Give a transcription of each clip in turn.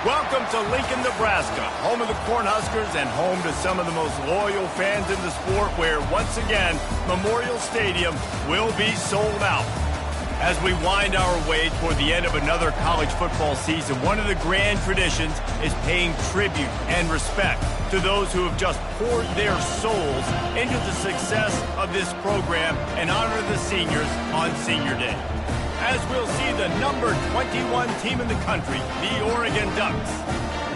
Welcome to Lincoln, Nebraska, home of the Cornhuskers and home to some of the most loyal fans in the sport where, once again, Memorial Stadium will be sold out. As we wind our way toward the end of another college football season, one of the grand traditions is paying tribute and respect to those who have just poured their souls into the success of this program and honor the seniors on Senior Day. As we'll see the number 21 team in the country, the Oregon Ducks,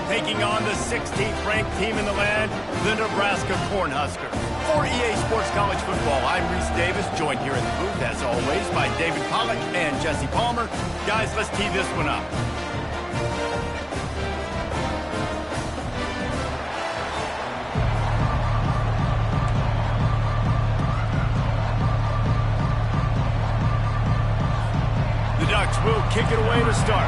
taking on the 16th ranked team in the land, the Nebraska Cornhuskers. For EA Sports College Football, I'm Reese Davis, joined here in the booth, as always, by David Pollack and Jesse Palmer. Guys, let's tee this one up. The Ducks will kick it away to start.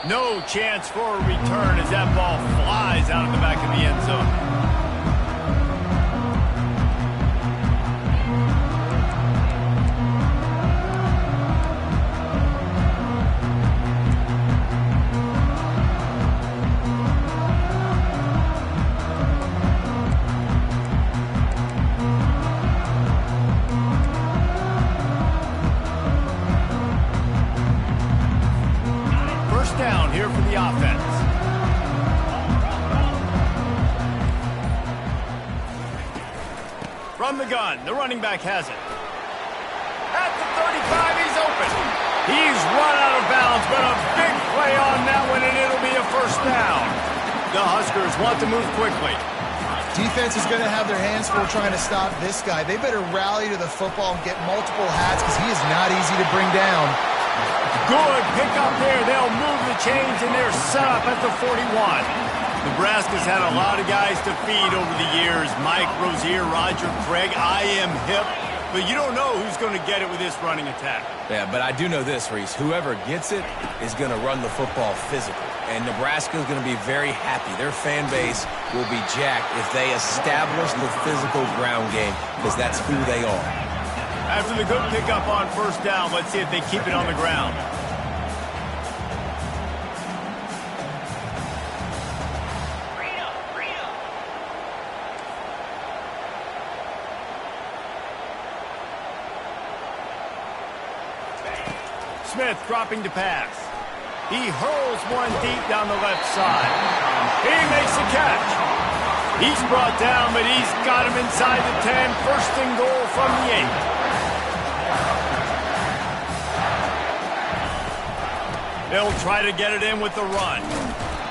No chance for a return as that ball flies out of the back of the end zone. Down here for the offense. From the gun, the running back has it. At the 35, he's open. He's run out of bounds, but a big play on that one, and it'll be a first down. The Huskers want to move quickly. Defense is going to have their hands full trying to stop this guy. They better rally to the football and get multiple hats because he is not easy to bring down. Good pick up there. They'll move the chains, and they're set up at the 41. Nebraska's had a lot of guys to feed over the years. Mike Rozier, Roger Craig, I am hip. But you don't know who's going to get it with this running attack. Yeah, but I do know this, Reese. Whoever gets it is going to run the football physical. And Nebraska's going to be very happy. Their fan base will be jacked if they establish the physical ground game, because that's who they are. After the good pickup on first down, let's see if they keep it on the ground. Smith dropping to pass. He hurls one deep down the left side. He makes the catch. He's brought down, but he's got him inside the 10. First and goal from the 8. They'll try to get it in with the run.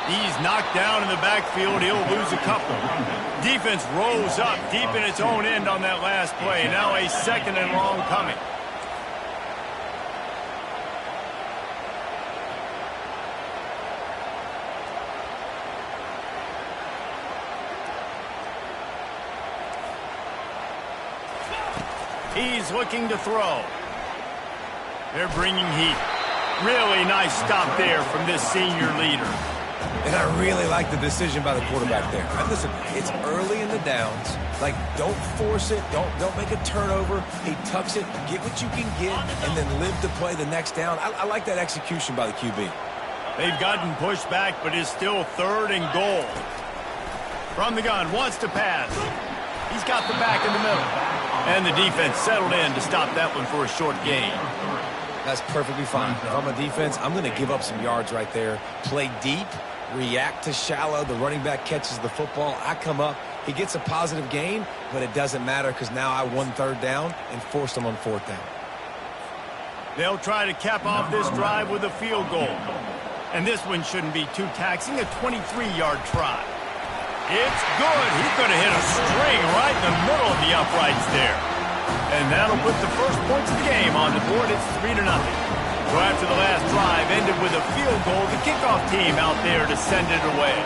He's knocked down in the backfield. He'll lose a couple. Defense rolls up deep in its own end on that last play. Now a second and long coming. He's looking to throw. They're bringing heat. Really nice stop there from this senior leader. And I really like the decision by the quarterback there. Listen, it's early in the downs. Like, don't force it. Don't make a turnover. He tucks it, get what you can get, and then live to play the next down. I like that execution by the QB. They've gotten pushed back, but it's still third and goal. From the gun, wants to pass. He's got the back in the middle. And the defense settled in to stop that one for a short gain. That's perfectly fine. If I'm a defense, I'm going to give up some yards right there. Play deep, react to shallow. The running back catches the football. I come up. He gets a positive gain, but it doesn't matter because now I won third down and forced him on fourth down. They'll try to cap off this drive with a field goal. And this one shouldn't be too taxing, a 23-yard try. It's good. He could have hit a string right in the middle of the uprights there. And that'll put the first points of the game on the board. It's 3-0. So after the last drive ended with a field goal, the kickoff team out there to send it away.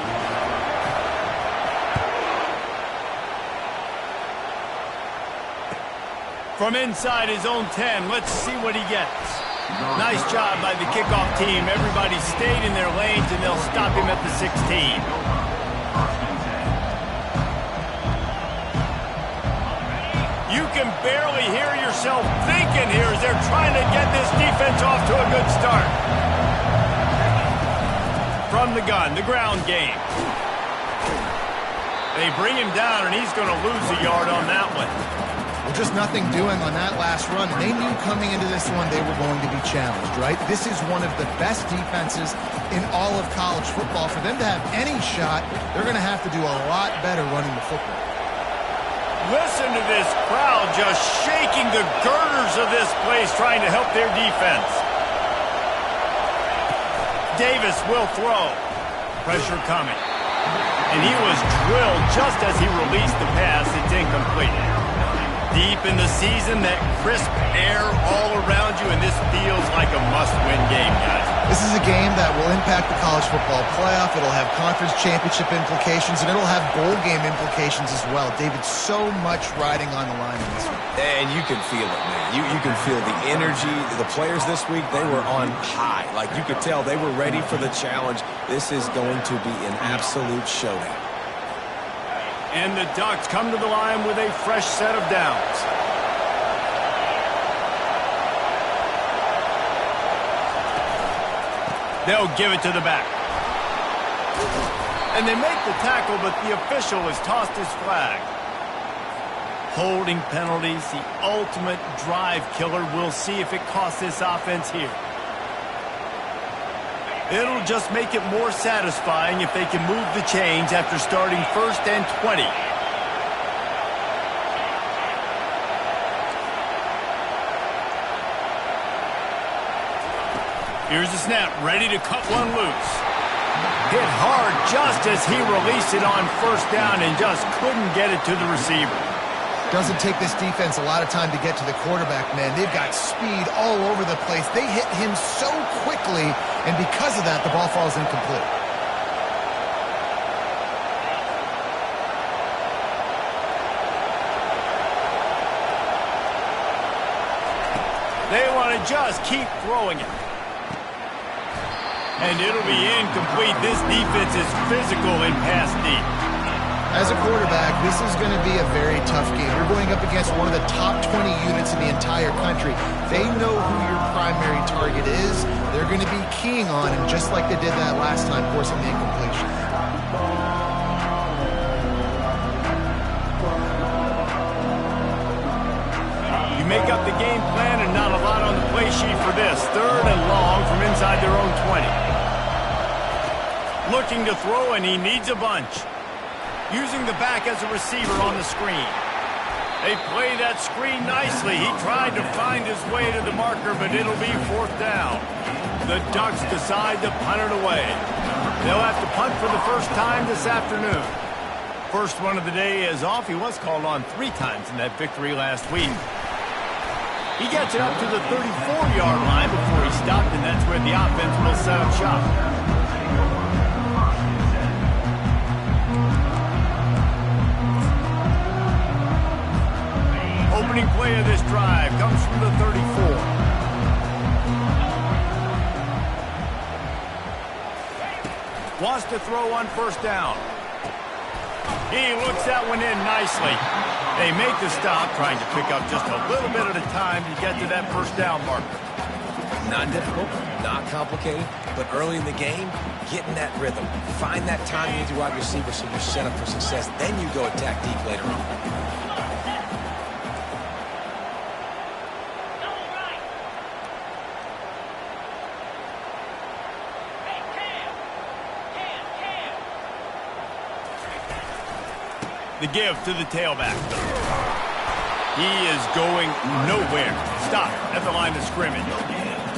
From inside his own 10, let's see what he gets. Nice job by the kickoff team. Everybody stayed in their lanes, and they'll stop him at the 16. can barely hear yourself thinking here as they're trying to get this defense off to a good start. From the gun, the ground game. They bring him down, and he's going to lose a yard on that one. Well, just nothing doing on that last run. They knew coming into this one they were going to be challenged, right? This is one of the best defenses in all of college football. For them to have any shot, they're going to have to do a lot better running the football. Listen to this crowd just shaking the girders of this place trying to help their defense. Davis will throw. Pressure coming. And he was drilled just as he released the pass. It's incomplete. Deep in the season, that crisp air all around you, and this feels like a must-win game, guys. This is a game that will impact the college football playoff. It'll have conference championship implications, and it'll have bowl game implications as well. David, so much riding on the line in this one. And you can feel it, man. You can feel the energy. The players this week, they were on high. Like, you could tell they were ready for the challenge. This is going to be an absolute showdown. And the Ducks come to the line with a fresh set of downs. They'll give it to the back. And they make the tackle, but the official has tossed his flag. Holding penalties, the ultimate drive killer. We'll see if it costs this offense here. It'll just make it more satisfying if they can move the chains after starting 1st and 20. Here's the snap, ready to cut one loose. Hit hard just as he released it on 1st down and just couldn't get it to the receiver. Doesn't take this defense a lot of time to get to the quarterback, man. They've got speed all over the place. They hit him so quickly, and because of that, the ball falls incomplete. They want to just keep throwing it. And it'll be incomplete. This defense is physical and pass deep. As a quarterback, this is going to be a very tough game. You're going up against one of the top 20 units in the entire country. They know who your primary target is. They're going to be keying on him, just like they did that last time, forcing the incompletion. You make up the game plan and not a lot on the play sheet for this. 3rd and long from inside their own 20. Looking to throw, and he needs a bunch. Using the back as a receiver on the screen. They play that screen nicely. He tried to find his way to the marker, but it'll be 4th down. The Ducks decide to punt it away. They'll have to punt for the first time this afternoon. First one of the day is off. He was called on 3 times in that victory last week. He gets it up to the 34-yard line before he stopped, and that's where the offense will set up shop. Opening play of this drive comes from the 34. Wants to throw on 1st down. He looks that one in nicely. They make the stop, trying to pick up just a little bit at a time to get to that 1st down marker. Not difficult, not complicated, but early in the game, getting that rhythm. Find that timing with your wide receiver so you're set up for success. Then you go attack deep later on. The give to the tailback. He is going nowhere. Stop at the line of scrimmage.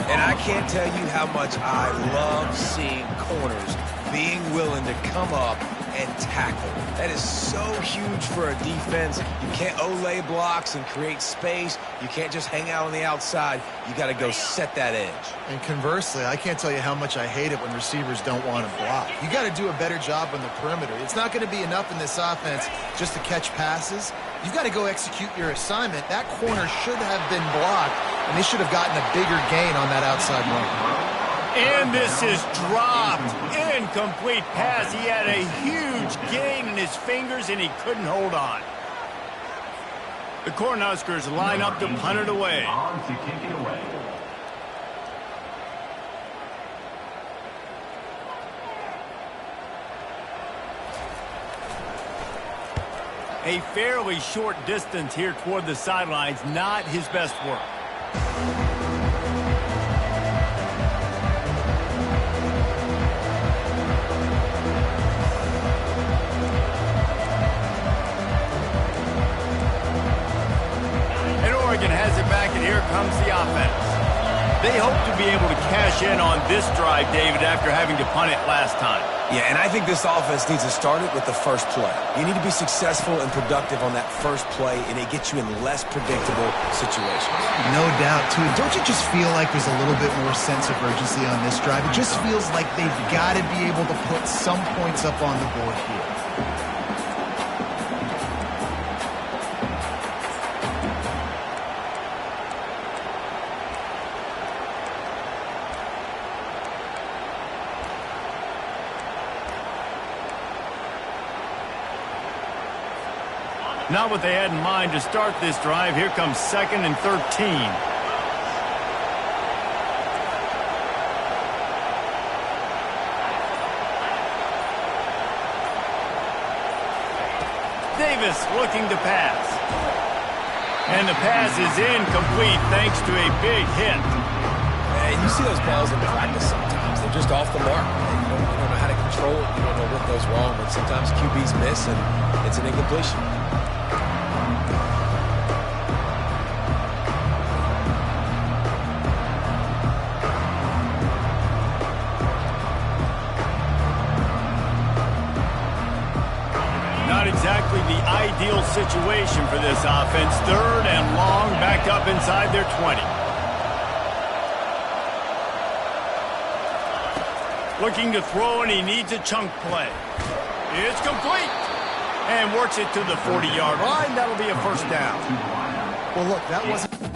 And I can't tell you how much I love seeing corners being willing to come up and tackle. That is so huge for a defense. You can't olay blocks and create space. You can't just hang out on the outside. You got to go set that edge. And conversely, I can't tell you how much I hate it when receivers don't want to block. You got to do a better job on the perimeter. It's not going to be enough in this offense just to catch passes. You've got to go execute your assignment. That corner should have been blocked, and they should have gotten a bigger gain on that outside run. And this is dropped. Incomplete pass. He had a huge gain in his fingers, and he couldn't hold on. The Cornhuskers line up to punt it away. On to kick it away. A fairly short distance here toward the sidelines, not his best work. And Oregon has it back, and here comes the offense. They hope to be able to cash in on this drive, David, after having to punt it last time. Yeah, and I think this offense needs to start it with the first play. You need to be successful and productive on that first play, and it gets you in less predictable situations. No doubt, too. Don't you just feel like there's a little bit more sense of urgency on this drive? It just feels like they've got to be able to put some points up on the board here. Not what they had in mind to start this drive. Here comes 2nd and 13. Davis looking to pass. And the pass is incomplete thanks to a big hit. And you see those balls in practice sometimes. They're just off the mark. You don't know how to control it. You don't know what goes wrong. But sometimes QBs miss, and it's an incompletion. Not exactly the ideal situation for this offense. 3rd and long, back up inside their 20. Looking to throw, and he needs a chunk play. It's complete. And works it to the 40-yard line. That'll be a first down. Well, look, that wasn't...